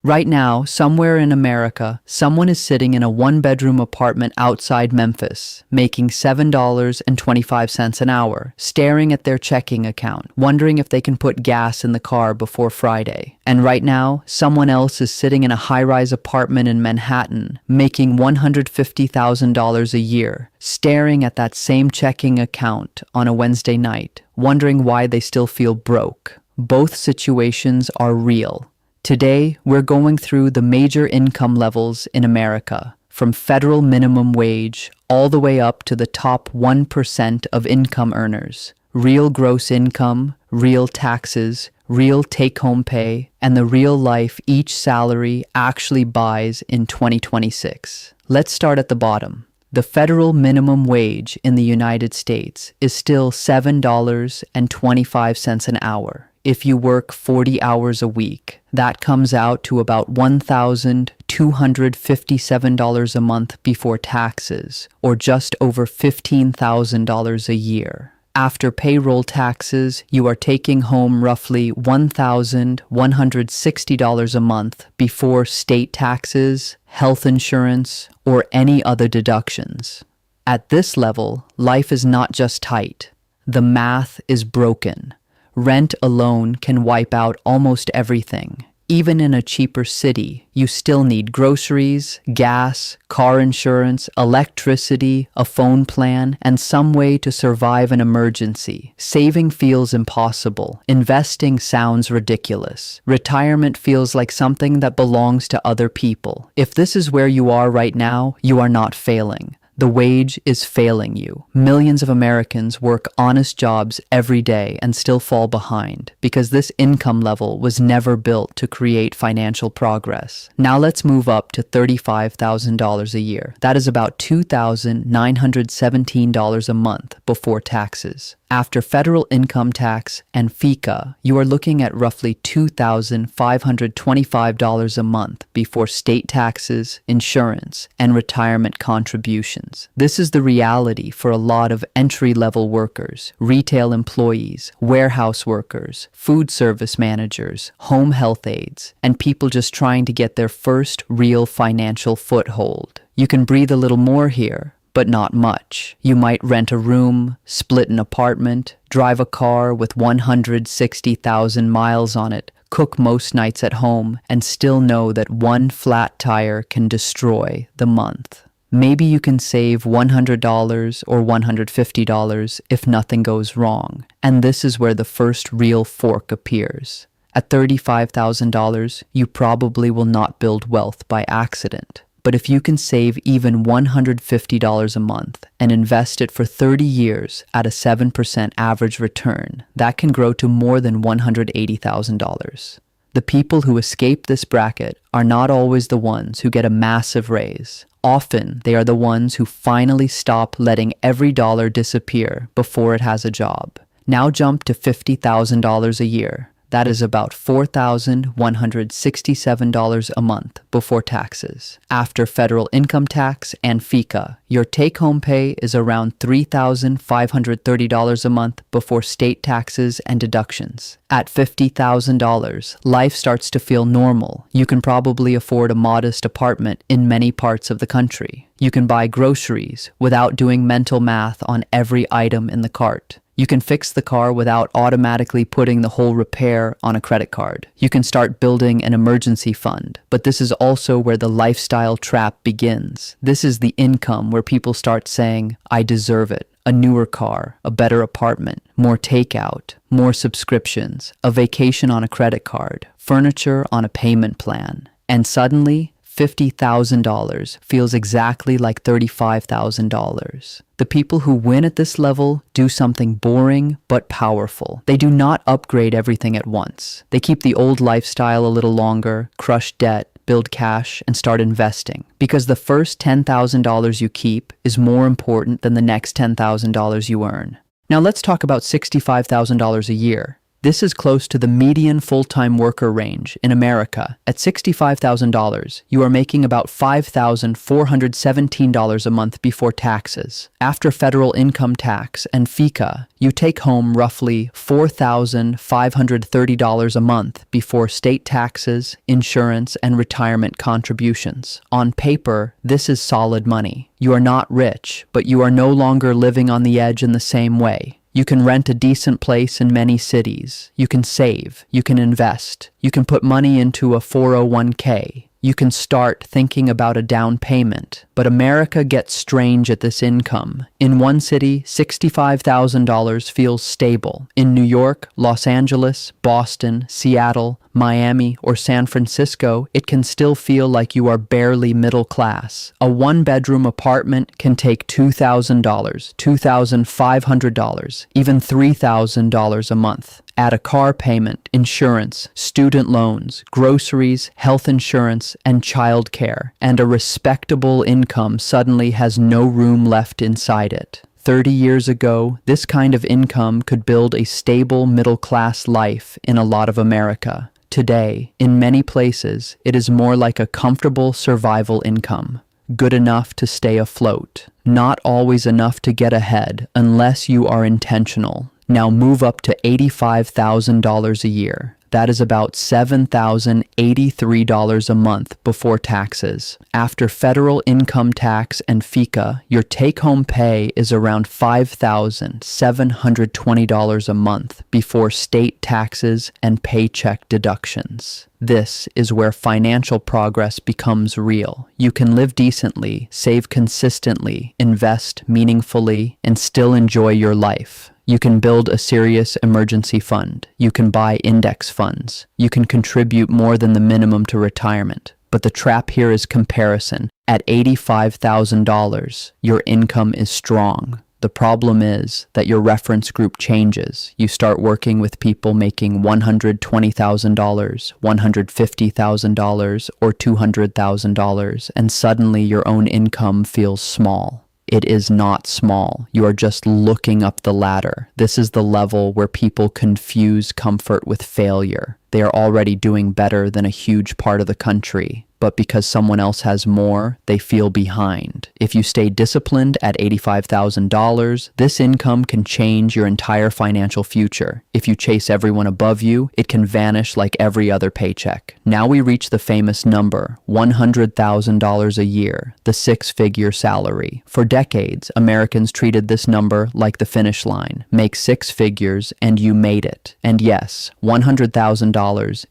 Right now, somewhere in America, someone is sitting in a one-bedroom apartment outside Memphis, making $7.25 an hour, staring at their checking account, wondering if they can put gas in the car before Friday. And right now, someone else is sitting in a high-rise apartment in Manhattan, making $150,000 a year, staring at that same checking account on a Wednesday night, wondering why they still feel broke. Both situations are real. Today, we're going through the major income levels in America, from federal minimum wage all the way up to the top 1% of income earners. Real gross income, real taxes, real take-home pay, and the real life each salary actually buys in 2026. Let's start at the bottom. The federal minimum wage in the United States is still $7.25 an hour. If you work 40 hours a week, that comes out to about $1,257 a month before taxes, or just over $15,000 a year. After payroll taxes, you are taking home roughly $1,160 a month before state taxes, health insurance, or any other deductions. At this level, life is not just tight. The math is broken. Rent alone can wipe out almost everything. Even in a cheaper city, you still need groceries, gas, car insurance, electricity, a phone plan, and some way to survive an emergency. Saving feels impossible. Investing sounds ridiculous. Retirement feels like something that belongs to other people. If this is where you are right now, you are not failing. The wage is failing you. Millions of Americans work honest jobs every day and still fall behind because this income level was never built to create financial progress. Now let's move up to $35,000 a year. That is about $2,917 a month before taxes. After federal income tax and FICA, you are looking at roughly $2,525 a month before state taxes, insurance, and retirement contributions. This is the reality for a lot of entry-level workers, retail employees, warehouse workers, food service managers, home health aides, and people just trying to get their first real financial foothold. You can breathe a little more here, but not much. You might rent a room, split an apartment, drive a car with 160,000 miles on it, cook most nights at home, and still know that one flat tire can destroy the month. Maybe you can save $100 or $150 if nothing goes wrong, and this is where the first real fork appears. At $35,000, you probably will not build wealth by accident. But if you can save even $150 a month and invest it for 30 years at a 7% average return, that can grow to more than $180,000. The people who escape this bracket are not always the ones who get a massive raise. Often, they are the ones who finally stop letting every dollar disappear before it has a job. Now jump to $50,000 a year. That is about $4,167 a month before taxes. After federal income tax and FICA, your take-home pay is around $3,530 a month before state taxes and deductions. At $50,000, life starts to feel normal. You can probably afford a modest apartment in many parts of the country. You can buy groceries without doing mental math on every item in the cart. You can fix the car without automatically putting the whole repair on a credit card. You can start building an emergency fund. But this is also where the lifestyle trap begins. This is the income where people start saying, I deserve it. A newer car, a better apartment, more takeout, more subscriptions, a vacation on a credit card, furniture on a payment plan. And suddenly, $50,000 feels exactly like $35,000. The people who win at this level do something boring but powerful. They do not upgrade everything at once. They keep the old lifestyle a little longer, crush debt, build cash, and start investing. Because the first $10,000 you keep is more important than the next $10,000 you earn. Now let's talk about $65,000 a year. This is close to the median full-time worker range in America. At $65,000, you are making about $5,417 a month before taxes. After federal income tax and FICA, you take home roughly $4,530 a month before state taxes, insurance, and retirement contributions. On paper, this is solid money. You are not rich, but you are no longer living on the edge in the same way. You can rent a decent place in many cities. You can save. You can invest. You can put money into a 401k. You can start thinking about a down payment. But America gets strange at this income. In one city, $65,000 feels stable. In New York, Los Angeles, Boston, Seattle, Miami, or San Francisco, it can still feel like you are barely middle class. A one-bedroom apartment can take $2,000, $2,500, even $3,000 a month. Add a car payment, insurance, student loans, groceries, health insurance, and child care, and a respectable income suddenly has no room left inside it. 30 years ago, this kind of income could build a stable middle-class life in a lot of America. Today, in many places, it is more like a comfortable survival income, good enough to stay afloat, not always enough to get ahead unless you are intentional. Now move up to $85,000 a year. That is about $7,083 a month before taxes. After federal income tax and FICA, your take-home pay is around $5,720 a month before state taxes and paycheck deductions. This is where financial progress becomes real. You can live decently, save consistently, invest meaningfully, and still enjoy your life. You can build a serious emergency fund. You can buy index funds. You can contribute more than the minimum to retirement. But the trap here is comparison. At $85,000, your income is strong. The problem is that your reference group changes. You start working with people making $120,000, $150,000, or $200,000, and suddenly your own income feels small. It is not small. You are just looking up the ladder. This is the level where people confuse comfort with failure. They are already doing better than a huge part of the country, but because someone else has more, they feel behind. If you stay disciplined at $85,000, this income can change your entire financial future. If you chase everyone above you, it can vanish like every other paycheck. Now we reach the famous number, $100,000 a year, the six-figure salary. For decades, Americans treated this number like the finish line. Make six figures and you made it. And yes, $100,000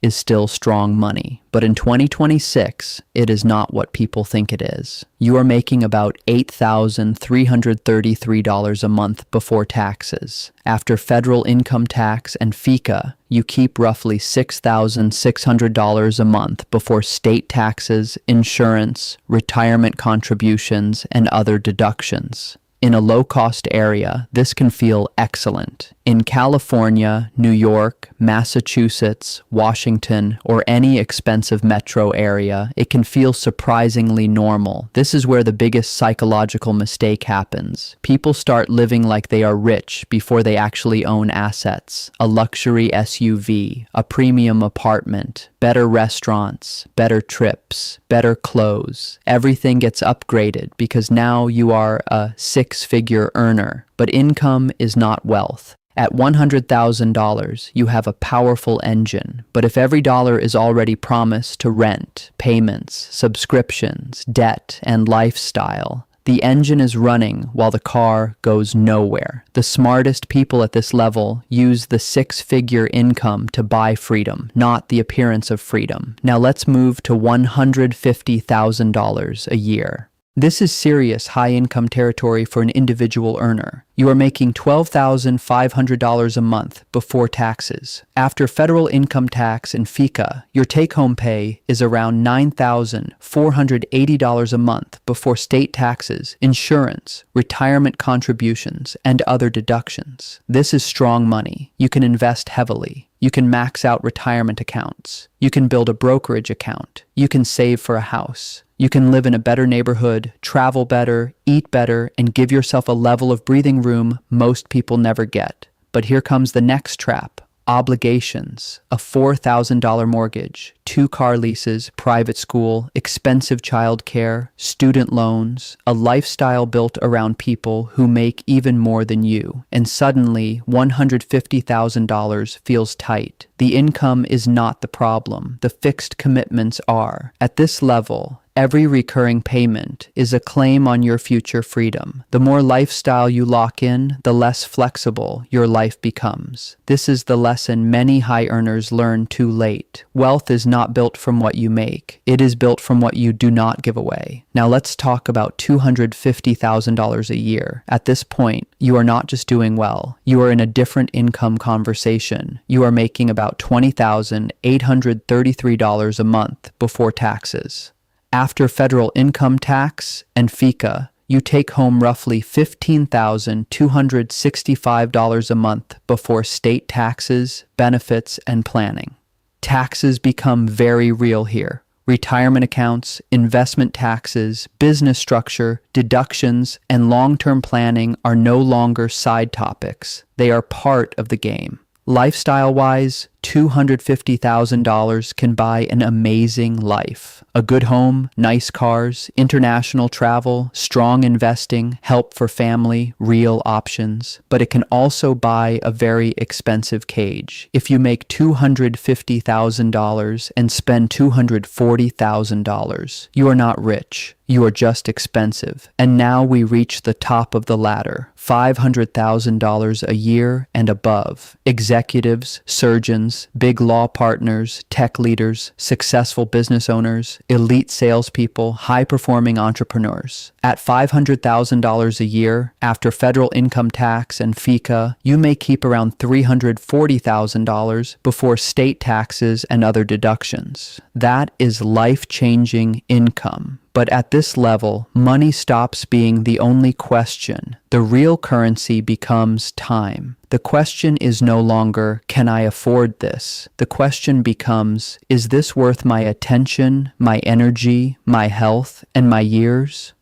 is still strong money. But in 2026, it is not what people think it is. You are making about $8,333 a month before taxes. After federal income tax and FICA, you keep roughly $6,600 a month before state taxes, insurance, retirement contributions, and other deductions. In a low-cost area, this can feel excellent. In California, New York, Massachusetts, Washington, or any expensive metro area, it can feel surprisingly normal. This is where the biggest psychological mistake happens. People start living like they are rich before they actually own assets. A luxury SUV, a premium apartment, better restaurants, better trips, better clothes. Everything gets upgraded because now you are a six-figure earner. But income is not wealth. At $100,000, you have a powerful engine, but if every dollar is already promised to rent, payments, subscriptions, debt, and lifestyle, the engine is running while the car goes nowhere. The smartest people at this level use the six-figure income to buy freedom, not the appearance of freedom. Now let's move to $150,000 a year. This is serious high-income territory for an individual earner. You are making $12,500 a month before taxes. After federal income tax and FICA, your take-home pay is around $9,480 a month before state taxes, insurance, retirement contributions, and other deductions. This is strong money. You can invest heavily. You can max out retirement accounts. You can build a brokerage account. You can save for a house. You can live in a better neighborhood, travel better, eat better, and give yourself a level of breathing room most people never get. But here comes the next trap. obligations, a $4,000 mortgage, 2 car leases, private school, expensive childcare, student loans, a lifestyle built around people who make even more than you, and suddenly $150,000 feels tight. The income is not the problem, the fixed commitments are. At this level, every recurring payment is a claim on your future freedom. The more lifestyle you lock in, the less flexible your life becomes. This is the lesson many high earners learn too late. Wealth is not built from what you make. It is built from what you do not give away. Now let's talk about $250,000 a year. At this point, you are not just doing well. You are in a different income conversation. You are making about $20,833 a month before taxes. After federal income tax and FICA, you take home roughly $15,265 a month before state taxes, benefits, and planning. Taxes become very real here. Retirement accounts, investment taxes, business structure, deductions, and long-term planning are no longer side topics. They are part of the game. Lifestyle-wise, $250,000 can buy an amazing life. A good home, nice cars, international travel, strong investing, help for family, real options. But it can also buy a very expensive cage. If you make $250,000 and spend $240,000, you are not rich. You are just expensive. And now we reach the top of the ladder, $500,000 a year and above. Executives, surgeons, big law partners, tech leaders, successful business owners, elite salespeople, high-performing entrepreneurs. At $500,000 a year, after federal income tax and FICA, you may keep around $340,000 before state taxes and other deductions. That is life-changing income. But at this level, money stops being the only question. The real currency becomes time. The question is no longer, can I afford this? The question becomes, is this worth my attention, my energy, my health, and my years?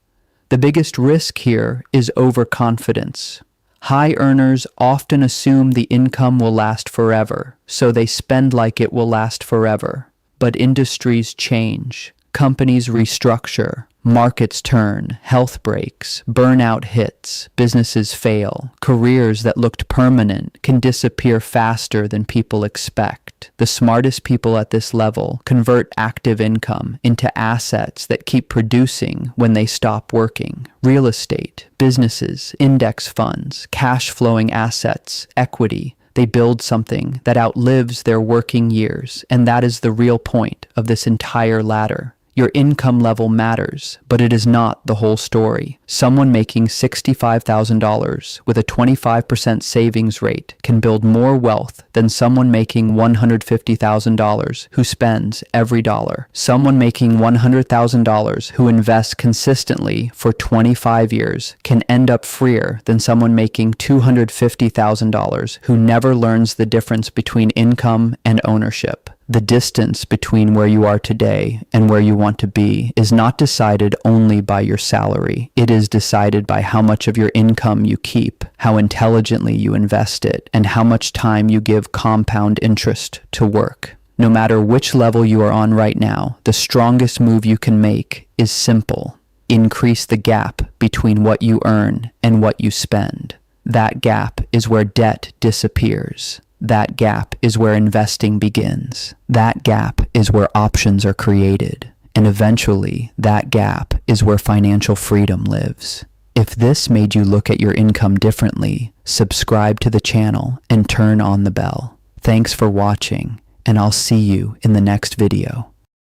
The biggest risk here is overconfidence. High earners often assume the income will last forever, so they spend like it will last forever. But industries change. Companies restructure, markets turn, health breaks, burnout hits, businesses fail. Careers that looked permanent can disappear faster than people expect. The smartest people at this level convert active income into assets that keep producing when they stop working. Real estate, businesses, index funds, cash-flowing assets, equity. They build something that outlives their working years, and that is the real point of this entire ladder. Your income level matters, but it is not the whole story. Someone making $65,000 with a 25% savings rate can build more wealth than someone making $150,000 who spends every dollar. Someone making $100,000 who invests consistently for 25 years can end up freer than someone making $250,000 who never learns the difference between income and ownership. The distance between where you are today and where you want to be is not decided only by your salary. It is decided by how much of your income you keep, how intelligently you invest it, and how much time you give compound interest to work. No matter which level you are on right now, the strongest move you can make is simple. Increase the gap between what you earn and what you spend. That gap is where debt disappears. That gap is where investing begins. That gap is where options are created. And eventually, that gap is where financial freedom lives. If this made you look at your income differently, subscribe to the channel and turn on the bell. Thanks for watching, and I'll see you in the next video.